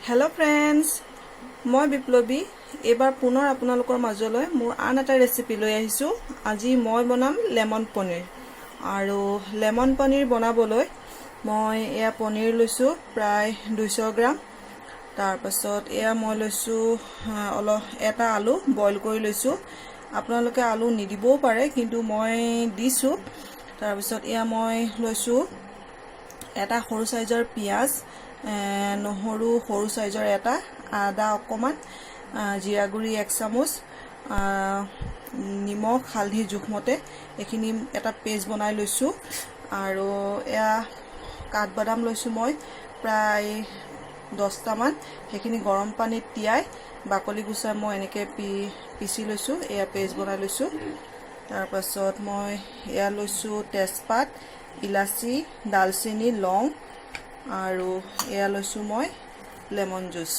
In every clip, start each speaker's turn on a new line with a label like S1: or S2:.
S1: Hello friends, मैं विप्लवी एबार पुनर आपनालोकर माजলৈ मोर आन एटा रेसिपि লৈ আহিছো। আজি মই বনাম লেমন পনিৰ আৰু লেমন পনিৰ বনাবলৈ মই এয়া পনিৰ লৈছো প্ৰায় 200 গ্ৰাম। তাৰ পাছত এয়া মই লৈছো এটা আলু বইল কৰি লৈছো। আপোনালোকে আলু নিদিবও পাৰে কিন্তু মই দিছো। তাৰ পাছত এয়া মই লৈছো এটা সৰু সাইজৰ পিয়াজ, নহৰু সৰু সাইজৰ এটা, আদা অকমান, জিৰা গুৰি 1 চামুচ, নিমখ হালধি জোখমতে এখিনি এটা পেষ্ট বনাই লৈছো। আৰু এয়া কাঠবাদাম লৈছো মই প্ৰায় 10টা মান। হেখিনি গৰম পানীত তিয়াই বাকলি গুচাই মই এনেকে পিছি লৈছো। এয়া পেষ্ট বনাই লৈছো। তাৰ পাছত মই এয়া লৈছো তেজপাত, ইলাচি, দালচিনি, লং আৰু এয়া লৈছো মই লেমন জুস।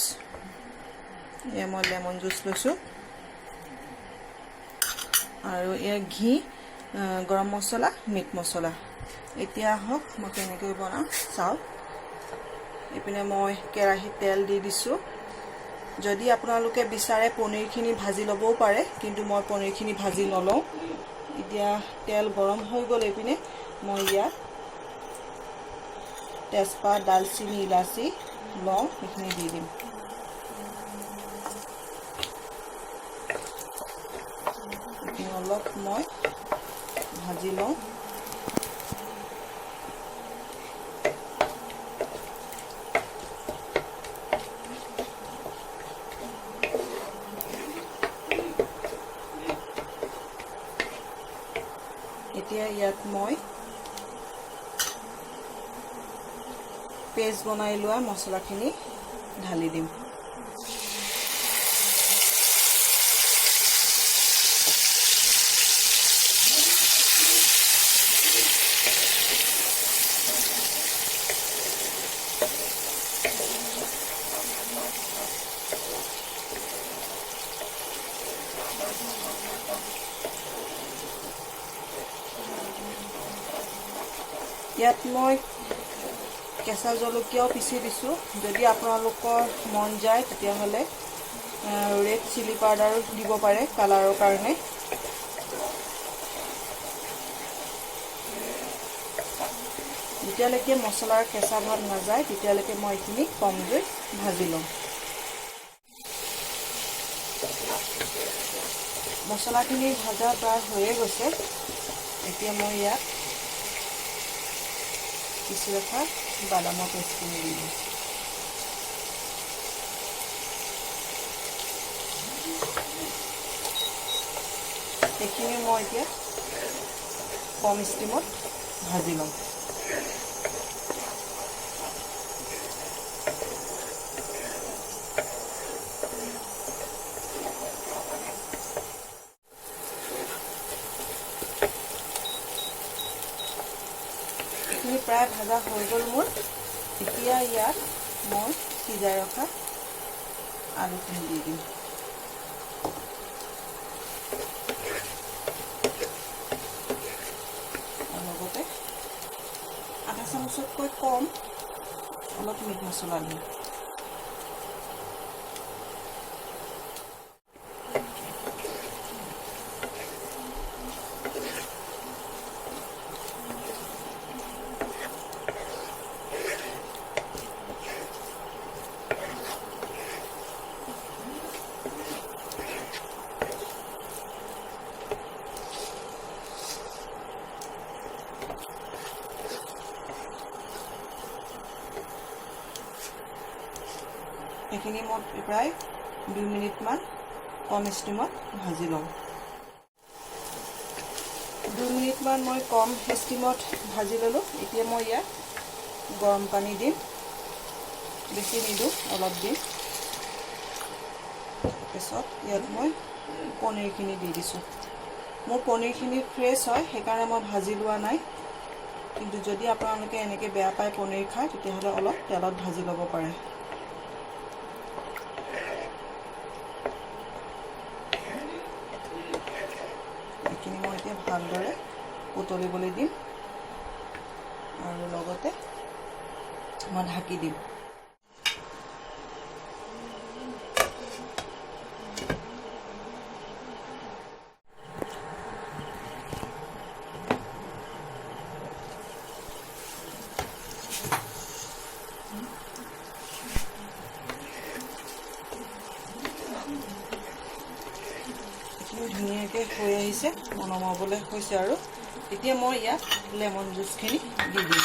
S1: এয়া মই লেমন জুস লৈছো আৰু এয়া ঘি, গৰম মছলা, মিট মছলা। এতিয়া হক মই কেনেকৈ বনাম চাও। এপিনে মই কেৰাহীত তেল দি দিছো। যদি আপোনালোকে বিচাৰে পনিৰখিনি ভাজি লবও পাৰে কিন্তু মই পনিৰখিনি ভাজি নলওঁ। এতিয়া তেল গৰম হৈ গ'ল। এপিনে মই ইয়াত তেজপাত, দালচিনি, ইলাচি, লং এখিনি দি দিম। অলপ মই ভাজি লওঁ। এতিয়া ইয়াত মই পেষ্ট বনাই লোৱা মছলাখিনি ঢালি দিম। ইয়াত মই কেঁচা জলকীয়াও পিছি দিছো। যদি আপোনালোকৰ মন যায় তেতিয়াহলে ৰেড চিলি পাউডাৰ দিব পাৰে কালাৰৰ কাৰণে। যেতিয়ালৈকে মছলাৰ কেঁচা ভাৱ নাযায় তেতিয়ালৈকে মই এইখিনি কম জুইত ভাজি লওঁ। মছলাখিনি ভাজা প্ৰায় হৈয়ে গৈছে। এতিয়া মই ইয়াত পিছি ৰখা বাদামৰ পেষ্টখিনি দি দিম। এইখিনি মই এতিয়া কম ষ্টিমত ভাজি লম। প্ৰায় ভাজা হৈ গ'ল মোৰ। এতিয়া ইয়াত মই সিজাই ৰখা আলুখিনি দি দিম। লগতে আধা চামুচতকৈ কম অলপ মিট মছলা দিম। এইখিনি মই প্ৰায় 2 মিনিটমান কম ষ্টিমত ভাজি লওঁ। 2 মিনিটমান মই কম ষ্টিমত ভাজি ল'লোঁ। এতিয়া মই ইয়াত গৰম পানী দিম। বেছি নিদিওঁ, অলপ দিম। তাৰপিছত ইয়াত মই পনিৰখিনি দি দিছোঁ। মোৰ পনিৰখিনি ফ্ৰেছ হয় সেইকাৰণে মই ভাজি লোৱা নাই। কিন্তু যদি আপোনালোকে এনেকৈ বেয়া পায় পনিৰ খায় তেতিয়াহ'লে অলপ তেলত ভাজি ল'ব পাৰে। এইখিনি মই এতিয়া ভালদৰে উতলিবলৈ দিম আৰু লগতে মই ঢাকি দিম। ধুনীয়াকে হৈ আহিছে, নমাবলৈ হৈছে আৰু এতিয়া মই ইয়াত লেমন জুচখিনি দি দিম।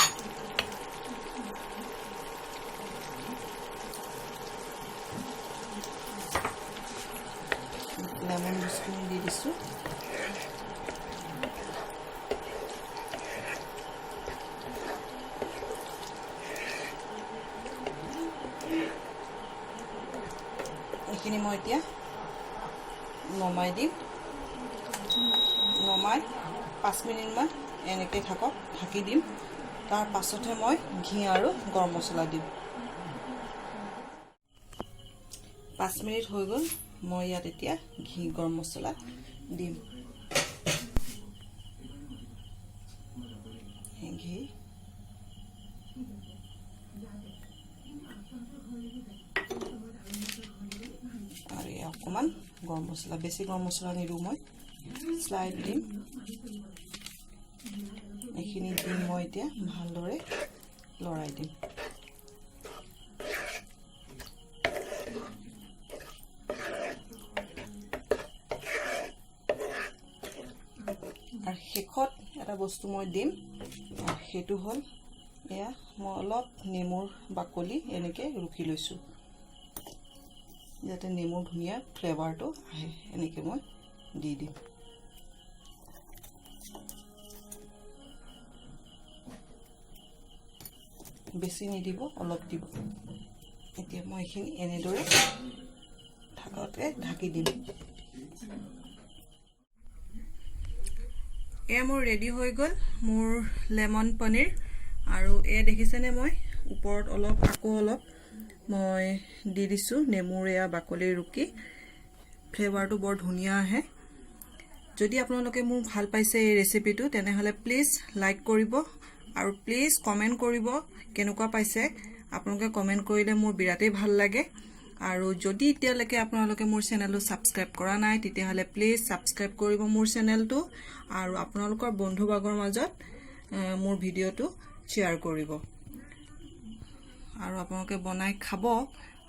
S1: লেমন জুচখিনি দি দিছোঁ। এইখিনি মই এতিয়া নমাই দিম। নমাই 5 মিনিটমান এনেকৈ থাকক, ঢাকি দিম। তাৰ পাছতহে মই ঘি আৰু গৰম মছলা দিম। 5 মিনিট হৈ গ'ল, মই ইয়াত এতিয়া ঘি গৰম মছলা দিম। ঘি আৰু অকণমান গৰম মছলা, বেছি গৰম মছলা নিদিওঁ, মই স্লাইড দিম। এইখিনি দি মই এতিয়া ভালদৰে লৰাই দিম। আৰু শেষত এটা বস্তু মই দিম, সেইটো হ'ল এয়া মই অলপ নেমুৰ বাকলি এনেকৈ ৰুকি লৈছোঁ, যাতে নেমুৰ ধুনীয়া ফ্লেভাৰটো আহে। এনেকৈ মই দি দিম। বেছি নিদিব, অলপ দিব। এতিয়া মই এইখিনি এনেদৰে থাকতে ঢাকি দিম। এয়া মোৰ ৰেডি হৈ গ'ল, মোৰ লেমন পনীৰ। আৰু এয়া দেখিছেনে, মই ওপৰত আকৌ অলপ মই দি দিছোঁ নেমুৰ এয়া বাকলি ৰুকি। ফ্লেভাৰটো বৰ ধুনীয়া আহে। যদি আপোনালোকে মোৰ ভাল পাইছে এই ৰেচিপিটো, তেনেহ'লে প্লিজ লাইক কৰিব আৰু প্লিজ কমেণ্ট কৰিব কেনেকুৱা পাইছে। আপোনালোকে কমেণ্ট কৰিলে মোৰ বিৰাটেই ভাল লাগে। আৰু যদি এতিয়ালৈকে আপোনালোকে মোৰ চেনেলটো ছাবস্ক্ৰাইব কৰা নাই, তেতিয়াহ'লে প্লিজ ছাবস্ক্ৰাইব কৰিব মোৰ চেনেলটো আৰু আপোনালোকৰ বন্ধুবৰ্গৰ মাজত মোৰ ভিডিঅ'টো শ্বেয়াৰ কৰিব। আৰু আপোনালোকে বনাই খাব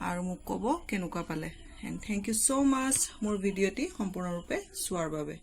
S1: আৰু মোক ক'ব কেনেকুৱা পালে। এণ্ড থেংক ইউ ছ' মাছ মোৰ ভিডিঅ'টি সম্পূৰ্ণৰূপে চোৱাৰ বাবে।